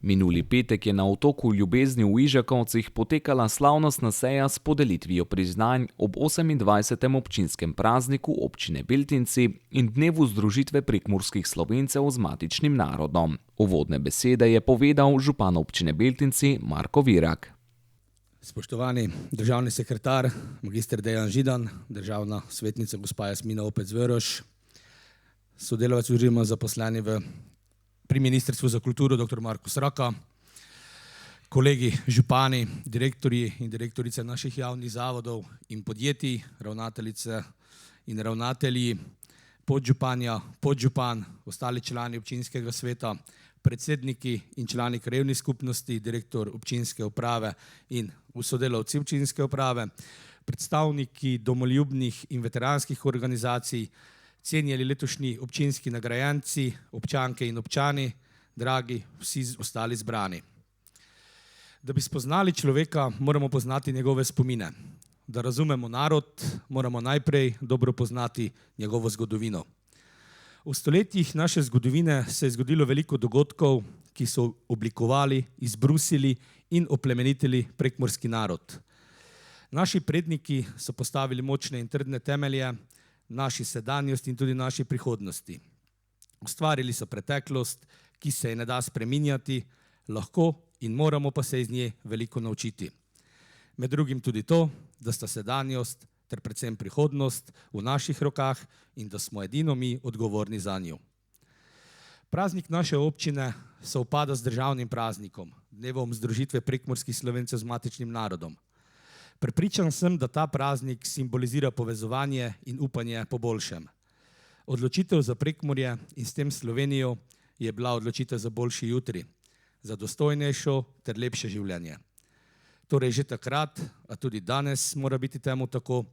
Minuli petek je na Otoku ljubezni v Ižakovcih potekala slavnostna seja s podelitvijo priznanj ob 28. občinskem prazniku občine Beltinci in dnevu združitve prekmurskih Slovencev z matičnim narodom. Uvodne besede je povedal župan občine Beltinci Marko Virak. Spoštovani državni sekretar, magister Dejan Židan, državna svetnica gospa Jasmina Opec-Veroš, sodelavci oziroma zaposleni pri Ministrstvu za kulturo dr. Marko Sraka, kolegi župani, direktorji in direktorice naših javnih zavodov in podjetij, ravnateljice in ravnatelji, podžupanja, podžupan, ostali člani občinskega sveta, predsedniki in člani krajevnih skupnosti, direktor občinske uprave in sodelavci občinske uprave, predstavniki domoljubnih in veteranskih organizacij, cenjeni letošnji občinski nagrajenci, občanke in občani, dragi vsi ostali zbrani. Da bi spoznali človeka, moramo poznati njegove spomine. Da razumemo narod, moramo najprej dobro poznati njegovo zgodovino. V stoletjih naše zgodovine se je zgodilo veliko dogodkov, ki so oblikovali, izbrusili in oplemenitili prekmurski narod. Naši predniki so postavili močne in trdne temelje naši sedanjosti in tudi naši prihodnosti. Ustvarili so preteklost, ki se je ne da spreminjati, lahko in moramo pa se iz nje veliko naučiti. Med drugim tudi to, da sta sedanjost ter predvsem prihodnost v naših rokah in da smo edino mi odgovorni zanjo. Praznik naše občine sovpada z državnim praznikom, dnevom združitve prekmurskih Slovencev z matičnim narodom. Prepričan sem, da ta praznik simbolizira povezovanje in upanje po boljšem. Odločitev za Prekmurje in s tem Slovenijo je bila odločitev za boljši jutri, za dostojnejšo ter lepše življenje. Torej že takrat, a tudi danes mora biti temu tako,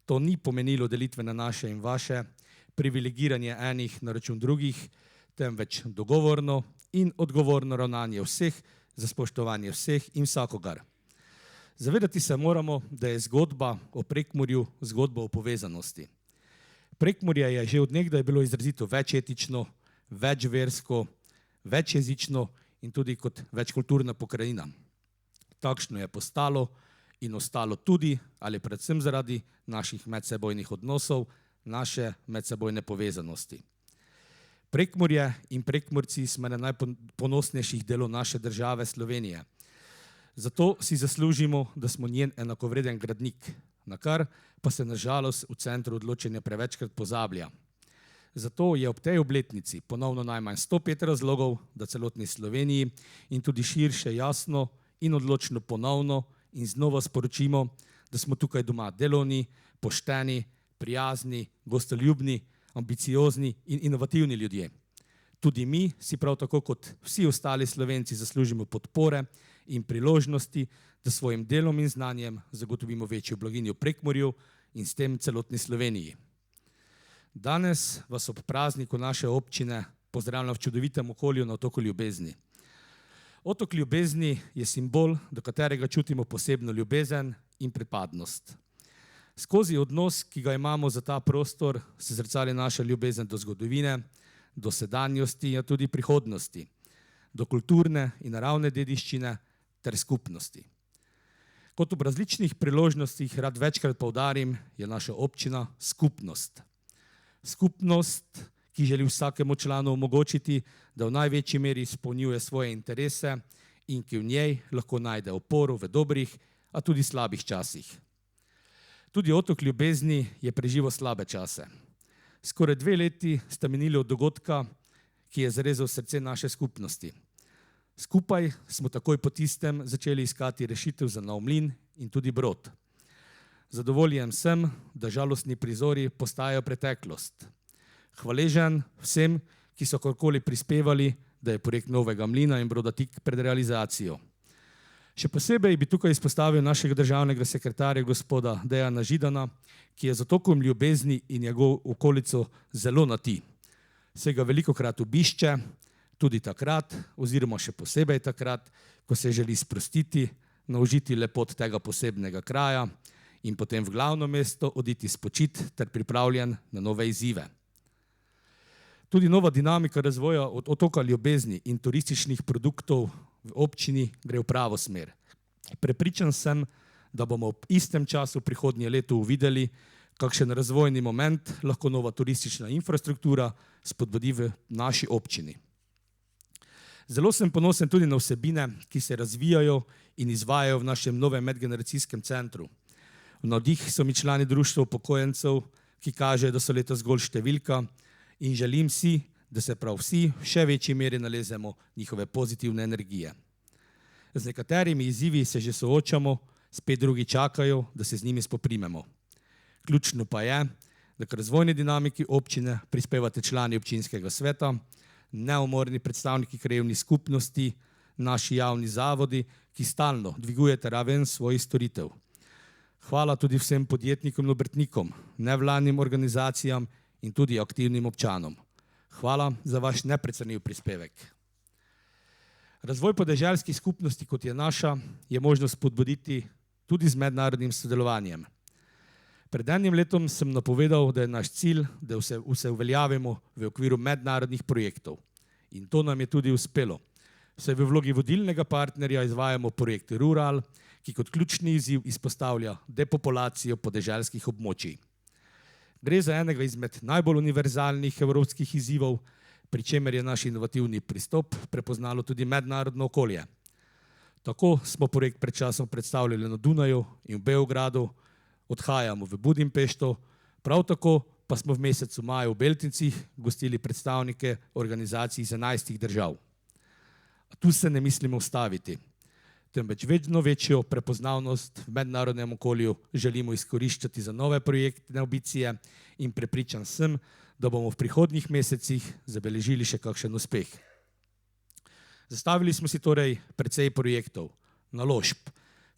to ni pomenilo delitve na naše in vaše, privilegiranje enih na račun drugih, temveč dogovorno in odgovorno ravnanje vseh za spoštovanje vseh in vsakogar. Zavedati se moramo, da je zgodba o Prekmurju zgodba o povezanosti. Prekmurje je že od nekdaj bilo izrazito večetično, večversko, večjezično in tudi kot večkulturna pokrajina. Takšno je postalo in ostalo tudi ali predvsem zaradi naših medsebojnih odnosov, naše medsebojne povezanosti. Prekmurje in Prekmurci smo ena najponosnejših delov naše države Slovenije. Zato si zaslužimo, da smo njen enakovreden gradnik, na kar pa se nažalost v centru odločanja prevečkrat pozablja. Zato je ob tej obletnici ponovno najmanj 105 razlogov, da celotni Sloveniji in tudi širše jasno in odločno ponovno in znova sporočimo, da smo tukaj doma delovni, pošteni, prijazni, gostoljubni, ambiciozni in inovativni ljudje. Tudi mi si prav tako kot vsi ostali Slovenci zaslužimo podpore in priložnosti, da svojim delom in znanjem zagotovimo večjo blaginjo Prekmurju in s tem celotni Sloveniji. Danes vas ob prazniku naše občine pozdravljam v čudovitem okolju na Otoku ljubezni. Otok ljubezni je simbol, do katerega čutimo posebno ljubezen in pripadnost. Skozi odnos, ki ga imamo za ta prostor, se zrcali naša ljubezen do zgodovine, do sedanjosti in tudi prihodnosti, do kulturne in naravne dediščine ter skupnosti. Kot ob različnih priložnostih rad večkrat poudarim, je naša občina skupnost. Skupnost, ki želi vsakemu članu omogočiti, da v največji meri izpolnjuje svoje interese in ki v njej lahko najde oporo v dobrih, a tudi slabih časih. Tudi Otok ljubezni je preživel slabe čase. Skoraj 2 leti sta minili od dogodka, ki je zarezal srce naše skupnosti. Skupaj smo takoj po tistem začeli iskati rešitev za nov mlin in tudi brod. Zadovoljen sem, da žalostni prizori postajajo preteklost. Hvaležen vsem, ki so kakorkoli prispevali, da je projekt novega mlina in broda tik pred realizacijo. Še posebej bi tukaj izpostavil našega državnega sekretarja gospoda Dejana Židana, ki je z Otokom ljubezni in njegov okolico zelo na ti. se ga velikokrat obišče, tudi takrat, oziroma še posebej takrat, ko se želi sprostiti, naužiti lepot tega posebnega kraja in potem v glavno mesto oditi spočit ter pripravljen na nove izzive. Tudi nova dinamika razvoja od otoka Ljubezni in turističnih produktov v občini gre v pravo smer. Prepričan sem, da bomo ob istem času prihodnje leto uvideli, kakšen razvojni moment lahko nova turistična infrastruktura spodbudi v naši občini. Zelo sem ponosen tudi na vsebine, ki se razvijajo in izvajajo v našem novem medgeneracijskem centru. V navdih so mi člani društva upokojencev, ki kažejo, da so letos zgolj številka, in želim si, da se prav vsi v še večji meri nalezemo njihove pozitivne energije. Z nekaterimi izzivi se že soočamo, spet drugi čakajo, da se z njimi spoprimemo. Ključno pa je, da k razvojni dinamiki občine prispevate člani občinskega sveta, neumorni predstavniki krajevnih skupnosti, naši javni zavodi, ki stalno dvigujete raven svojih storitev. Hvala tudi vsem podjetnikom in obrtnikom, nevladnim organizacijam in tudi aktivnim občanom. Hvala za vaš neprecenljiv prispevek. Razvoj podeželskih skupnosti, kot je naša, je možno spodbuditi tudi z mednarodnim sodelovanjem. Pred enim letom sem napovedal, da je naš cilj, da se uveljavimo v okviru mednarodnih projektov. In to nam je tudi uspelo. Saj v vlogi vodilnega partnerja izvajamo projekt Rural, ki kot ključni izziv izpostavlja depopulacijo podeželskih območij. Gre za enega izmed najbolj univerzalnih evropskih izzivov, pri čemer je naš inovativni pristop prepoznalo tudi mednarodno okolje. Tako smo projekt pred časom predstavljali na Dunaju in v Beogradu, odhajamo v Budimpešto, prav tako pa smo v mesecu maju v Beltincih gostili predstavnike organizacij iz 11 držav. A tu se ne mislimo ustaviti, temveč vedno večjo prepoznavnost v mednarodnem okolju želimo izkoriščati za nove projektne ambicije in prepričan sem, da bomo v prihodnjih mesecih zabeležili še kakšen uspeh. Zastavili smo si torej precej projektov, naložb,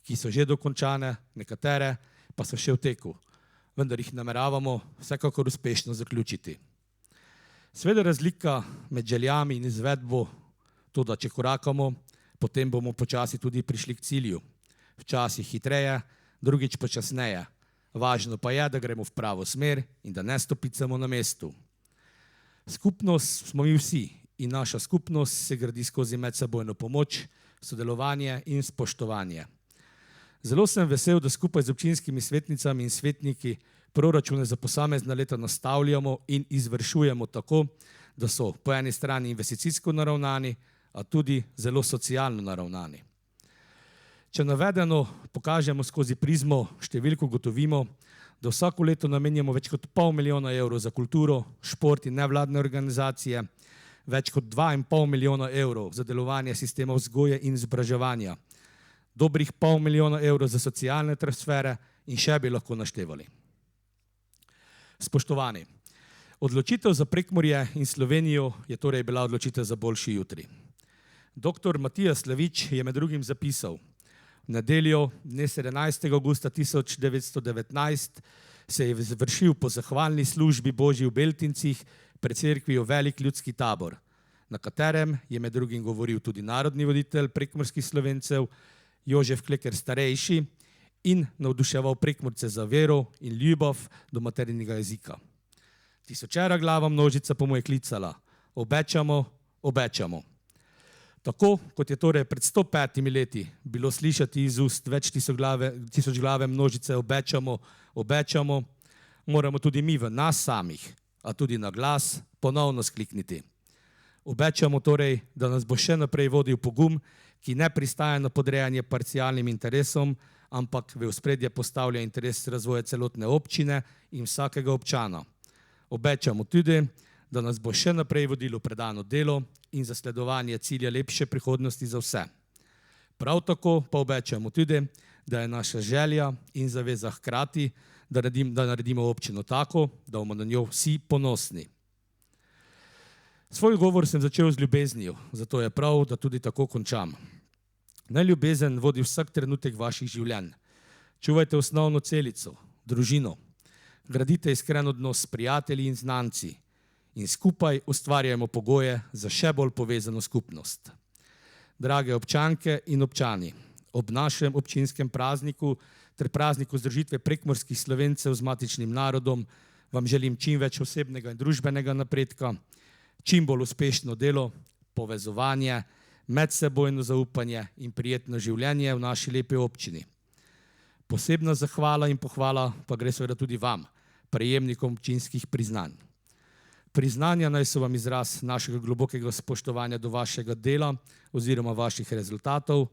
ki so že dokončane, nekatere pa so še v teku, vendar jih nameravamo vsekakor uspešno zaključiti. Seveda razlika med željami in izvedbo, to da če korakamo, potem bomo počasi tudi prišli k cilju. Včasih hitreje, drugič počasneje. Važno pa je, da gremo v pravo smer in da ne stopicamo na mestu. Skupnost smo mi vsi in naša skupnost se gradi skozi medsebojno pomoč, sodelovanje in spoštovanje. Zelo sem vesel, da skupaj z občinskimi svetnicami in svetniki proračune za posamezna leta nastavljamo in izvršujemo tako, da so po eni strani investicijsko naravnani, a tudi zelo socialno naravnani. Če navedeno pokažemo skozi prizmo številko, ugotovimo, da vsako leto namenjamo več kot $500 milijona za kulturo, šport in nevladne organizacije, več kot $2,5 milijona za delovanje sistemov vzgoje in izobraževanja, dobrih $500 milijona za socialne transfere in še bi lahko naštevali. Spoštovani, odločitev za Prekmurje in Slovenijo je torej bila odločitev za boljši jutri. Dr. Matija Slavič je med drugim zapisal: v nedeljo, dne 17. augusta 1919, se je završil po zahvalni službi Božji v Beltincih pred cerkvijo velik ljudski tabor, na katerem je med drugim govoril tudi narodni voditelj prekmurskih Slovencev Jožef Kleker starejši in navduševal Prekmurce za vero in ljubav do materinega jezika. Tisočera glava množica pa mu je klicala: obečamo, obečamo. Tako kot je torej pred 105 leti bilo slišati iz ust več tisočglave množice obečamo, obečamo, moramo tudi mi v nas samih, a tudi na glas, ponovno sklikniti. Obečamo torej, da nas bo še naprej vodil pogum, ki ne pristaja na podrejanje parcialnim interesom, ampak v ospredje postavlja interes razvoja celotne občine in vsakega občana. Obečamo tudi, da nas bo še naprej vodilo predano delo in zasledovanje cilja lepše prihodnosti za vse. Prav tako pa obečamo tudi, da je naša želja in zaveza hkrati, da naredimo občino tako, da bomo na njo vsi ponosni. Svoj govor sem začel z ljubeznijo, zato je prav, da tudi tako končam. Naj ljubezen vodi vsak trenutek vaših življenj. Čuvajte osnovno celico, družino. Gradite iskren odnos s prijatelji in znanci. in skupaj ustvarjamo pogoje za še bolj povezano skupnost. Drage občanke in občani, ob našem občinskem prazniku ter prazniku združitve prekmurskih Slovencev z matičnim narodom vam želim čim več osebnega in družbenega napredka, čim bolj uspešno delo, povezovanje, medsebojno zaupanje in prijetno življenje v naši lepi občini. Posebna zahvala in pohvala pa gre seveda tudi vam, prejemnikom občinskih priznanj. Priznanja naj so vam izraz našega globokega spoštovanja do vašega dela oziroma vaših rezultatov,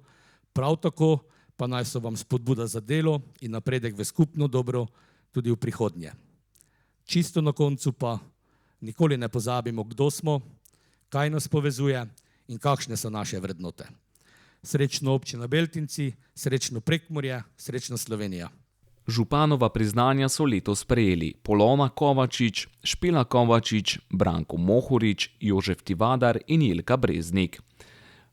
prav tako pa naj so vam spodbuda za delo in napredek v skupno dobro tudi v prihodnje. Čisto na koncu pa nikoli ne pozabimo, kdo smo, kaj nas povezuje in kakšne so naše vrednote. Srečno občina Beltinci, srečno Prekmurje, srečna Slovenija. Županova priznanja so letos prejeli Polona Kovačič, Špela Kovačič, Branko Mohorič, Jožef Tivadar in Jelka Breznik.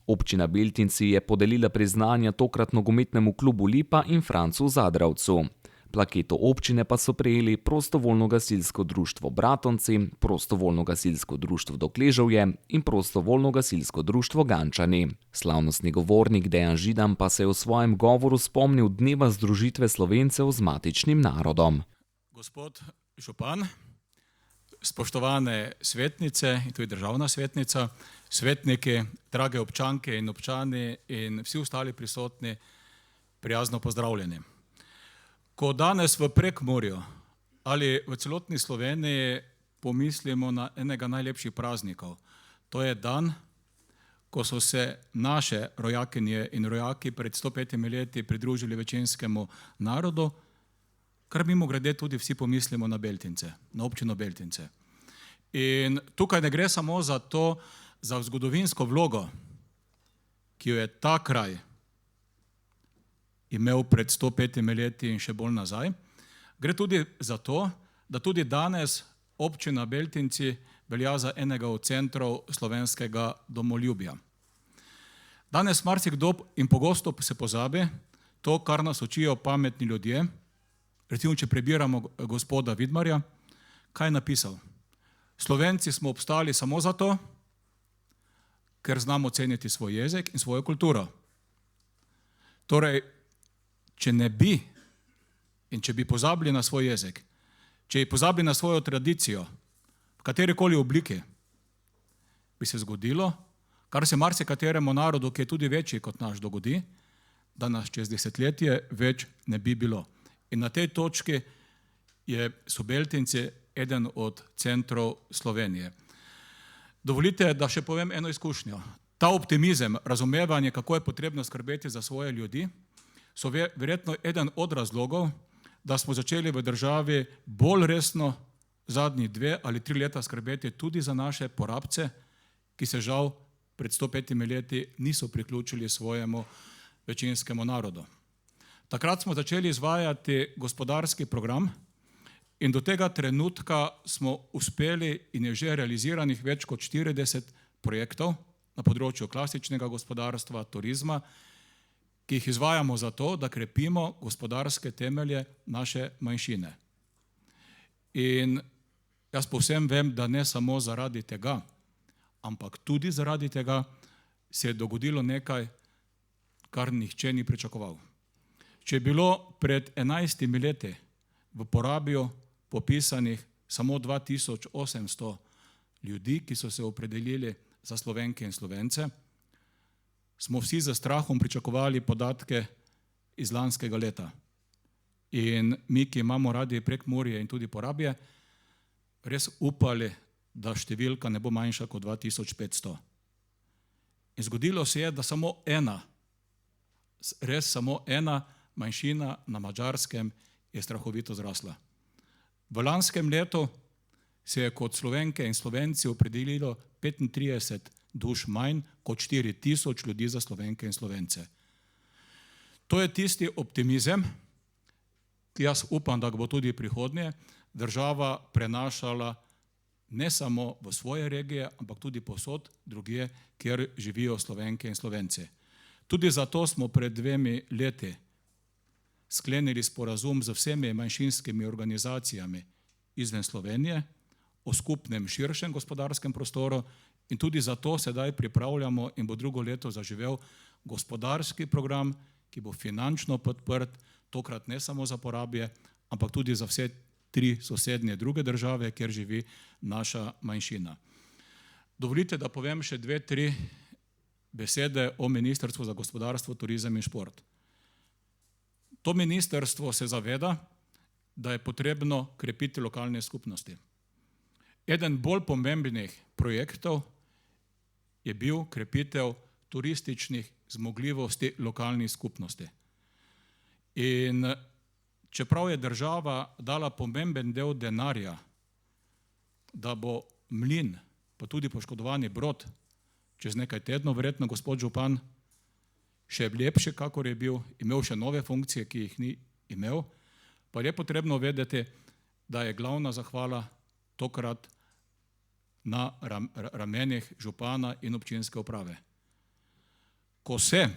Občina Beltinci je podelila priznanja tokrat nogometnemu klubu Lipa in Francu Zadravcu. Plaketo občine pa so prejeli Prostovoljno gasilsko društvo Bratonci, Prostovoljno gasilsko društvo Dokležovje in Prostovoljno gasilsko društvo Gančani. Slavnostni govornik Dejan Židan pa se je v svojem govoru spomnil dneva združitve Slovencev z matičnim narodom. Gospod župan, spoštovane svetnice in tudi državna svetnica, svetniki, drage občanke in občani in vsi ostali prisotni, prijazno pozdravljeni. Ko danes v Prekmurju ali v celotni Sloveniji pomislimo na enega najlepših praznikov, to je dan, ko so se naše rojakinje in rojaki pred 105 leti pridružili večinskemu narodu, kar mimogrede tudi vsi pomislimo na Beltince, na občino Beltince. In tukaj ne gre samo za to, za zgodovinsko vlogo, ki jo je ta kraj imel pred 105 leti in še bolj nazaj. Gre tudi za to, da tudi danes občina Beltinci velja za enega od centrov slovenskega domoljubja. Danes marsikdo in pogosto se pozabi to, kar nas učijo pametni ljudje. Recimo, če prebiramo gospoda Vidmarja, kaj je napisal? Slovenci smo obstali samo zato, ker znamo ceniti svoj jezik in svojo kulturo. Torej, če ne bi in če bi pozabili na svoj jezik, če bi pozabili na svojo tradicijo, v katerikoli obliki, bi se zgodilo, kar se marsikateremu narodu, ki je tudi večji kot naš, dogodi, da nas čez desetletje več ne bi bilo. In na tej točki so Beltinci eden od centrov Slovenije. Dovolite, da še povem eno izkušnjo. Ta optimizem, razumevanje, kako je potrebno skrbeti za svoje ljudi, so verjetno eden od razlogov, da smo začeli v državi bolj resno zadnji 2 ali 3 leta skrbeti tudi za naše porabce, ki se žal pred 105 leti niso priključili svojemu večinskemu narodu. Takrat smo začeli izvajati gospodarski program in do tega trenutka smo uspeli in je že realiziranih več kot 40 projektov na področju klasičnega gospodarstva, turizma, ki jih izvajamo zato, da krepimo gospodarske temelje naše manjšine. In jaz povsem vem, da ne samo zaradi tega, ampak tudi zaradi tega se je dogodilo nekaj, kar nihče ni pričakoval. Če je bilo pred 11 leti v Porabju popisanih samo 2800 ljudi, ki so se opredelili za Slovenke in Slovence, smo vsi z strahom pričakovali podatke iz lanskega leta. In mi, ki imamo radi Prekmurje in tudi Porabje, res upali, da številka ne bo manjša kot 2500. In zgodilo se je, da samo ena manjšina na Madžarskem je strahovito zrasla. V lanskem letu se je kot Slovenke in Slovenci opredelilo 35 duš manj kot 4000 ljudi za Slovenke in Slovence. To je tisti optimizem, ki jaz upam, da bo tudi prihodnje država prenašala ne samo v svoje regije, ampak tudi povsod drugje, kjer živijo Slovenke in Slovenci. Tudi zato smo pred 2 leti sklenili sporazum z vsemi manjšinskimi organizacijami izven Slovenije o skupnem širšem gospodarskem prostoru in tudi zato sedaj pripravljamo in bo drugo leto zaživel gospodarski program, ki bo finančno podprt, tokrat ne samo za Porabje, ampak tudi za vse 3 sosednje druge države, kjer živi naša manjšina. Dovolite, da povem še 2-3 besede o Ministrstvu za gospodarstvo, turizem in šport. To ministrstvo se zaveda, da je potrebno krepiti lokalne skupnosti. Eden bolj pomembnih projektov je bil krepitev turističnih zmogljivosti lokalnih skupnosti. In čeprav je država dala pomemben del denarja, da bo mlin, pa tudi poškodovani Brod, čez nekaj tednov, verjetno gospod župan, še lepše, kakor je bil, imel še nove funkcije, ki jih ni imel, pa je potrebno vedeti, da je glavna zahvala tokrat na ramenih župana in občinske uprave. Ko se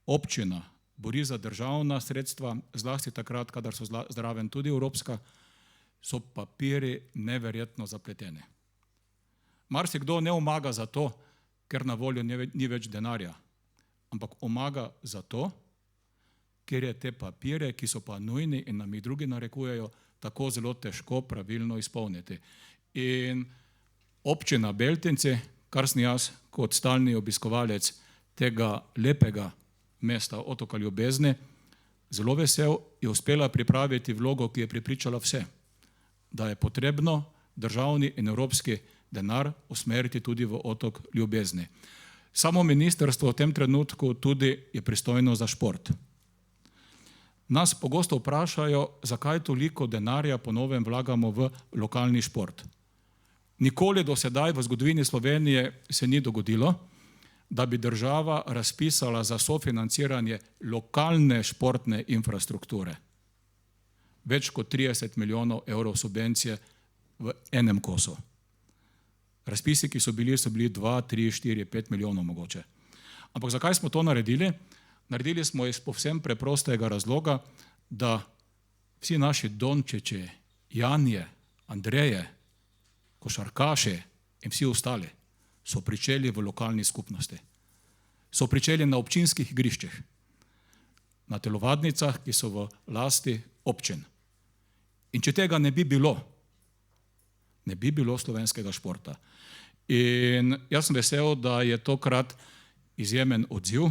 občina bori za državna sredstva, zlasti takrat, kadar so zraven tudi evropska, so papiri neverjetno zapleteni. Marsikdo ne omaga zato, ker na voljo ni več denarja, ampak omaga zato, ker je te papire, ki so pa nujni in nam jih drugi narekujejo, tako zelo težko pravilno izpolniti. In občina Beltinci, kar sem jaz kot stalni obiskovalec tega lepega mesta otoka Ljubezni, zelo vesel, je uspela pripraviti vlogo, ki je prepričala vse, da je potrebno državni in evropski denar usmeriti tudi v otok Ljubezni. Samo ministrstvo v tem trenutku tudi je pristojno za šport. Nas pogosto vprašajo, zakaj toliko denarja po novem vlagamo v lokalni šport. Nikoli do sedaj v zgodovini Slovenije se ni dogodilo, da bi država razpisala za sofinanciranje lokalne športne infrastrukture. Več kot 30 milijonov evrov subvencije v enem kosu. Razpisi, ki so bili 2, 3, 4, 5 milijonov mogoče. Ampak zakaj smo to naredili? Naredili smo iz povsem preprostega razloga, da vsi naši Dončići, Janje, Andreje, košarkaši in vsi ostali so pričeli v lokalni skupnosti. So pričeli na občinskih igriščih, na telovadnicah, ki so v lasti občin. In če tega ne bi bilo slovenskega športa. In jaz sem vesel, da je tokrat izjemen odziv,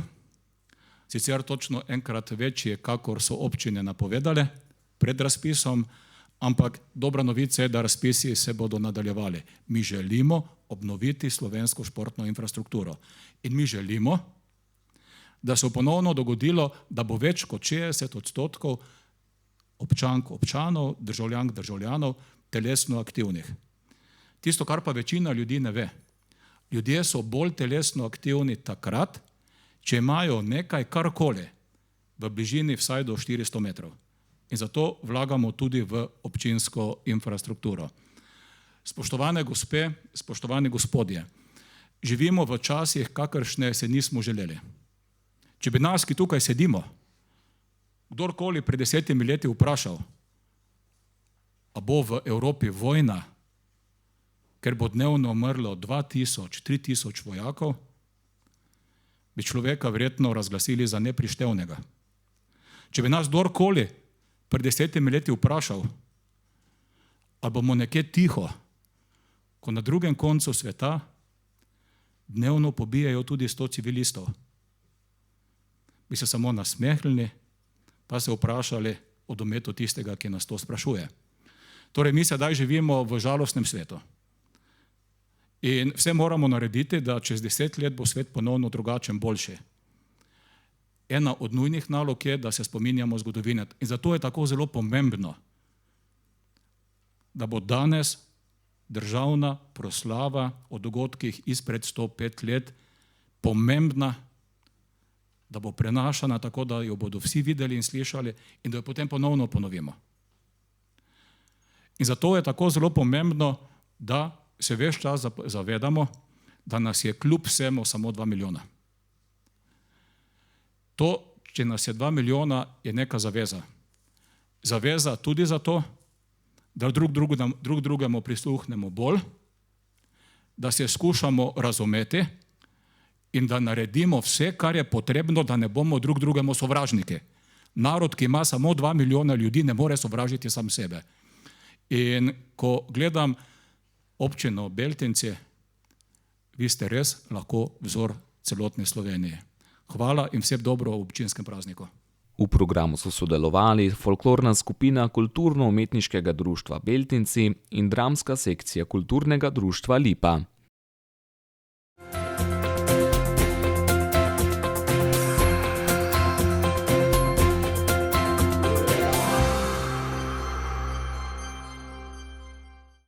sicer točno enkrat večji, kakor so občine napovedale pred razpisom, ampak dobra novica je, da razpisi se bodo nadaljevali. Mi želimo obnoviti slovensko športno infrastrukturo. In mi želimo, da se bo ponovno dogodilo, da bo več kot 60% občank, občanov, državljank, državljanov telesno aktivnih. Tisto, kar pa večina ljudi ne ve. Ljudje so bolj telesno aktivni takrat, če imajo nekaj karkoli v bližini vsaj do 400 metrov. In zato vlagamo tudi v občinsko infrastrukturo. Spoštovane gospe, spoštovani gospodje, živimo v časih, kakršne se nismo želeli. Če bi nas, ki tukaj sedimo, kdorkoli pred 10 leti vprašal, a bo v Evropi vojna, ker bo dnevno umrlo 2000, 3000 vojakov, bi človeka verjetno razglasili za neprištevnega. Če bi nas kdorkoli pred 10 leti vprašal, ali bomo nekje tiho, ko na drugem koncu sveta dnevno pobijajo tudi 100 civilistov, bi se samo nasmehnili, pa se vprašali o dometu tistega, ki nas to sprašuje. Torej, mi sedaj živimo v žalostnem svetu. In vse moramo narediti, da čez 10 let bo svet ponovno drugačen, boljši. Ena od nujnih nalog je, da se spominjamo zgodovine. In zato je tako zelo pomembno, da bo danes državna proslava o dogodkih izpred 105 let pomembna, da bo prenašana tako, da jo bodo vsi videli in slišali in da jo potem ponovno ponovimo. In zato je tako zelo pomembno, da se ves čas zavedamo, da nas je kljub vsemu samo 2 milijona. To, če nas je 2 milijona, je neka zaveza. Zaveza tudi zato, da drug drugemu prisluhnemo bolj, da se skušamo razumeti in da naredimo vse, kar je potrebno, da ne bomo drug drugemu sovražniki. Narod, ki ima samo 2 milijona ljudi, ne more sovražiti sam sebe. In ko gledam občino Beltinci, vi ste res lahko vzor celotne Slovenije. Hvala in vse dobro v občinskem prazniku. V programu so sodelovali folklorna skupina Kulturno-umetniškega društva Beltinci in dramska sekcija Kulturnega društva Lipa.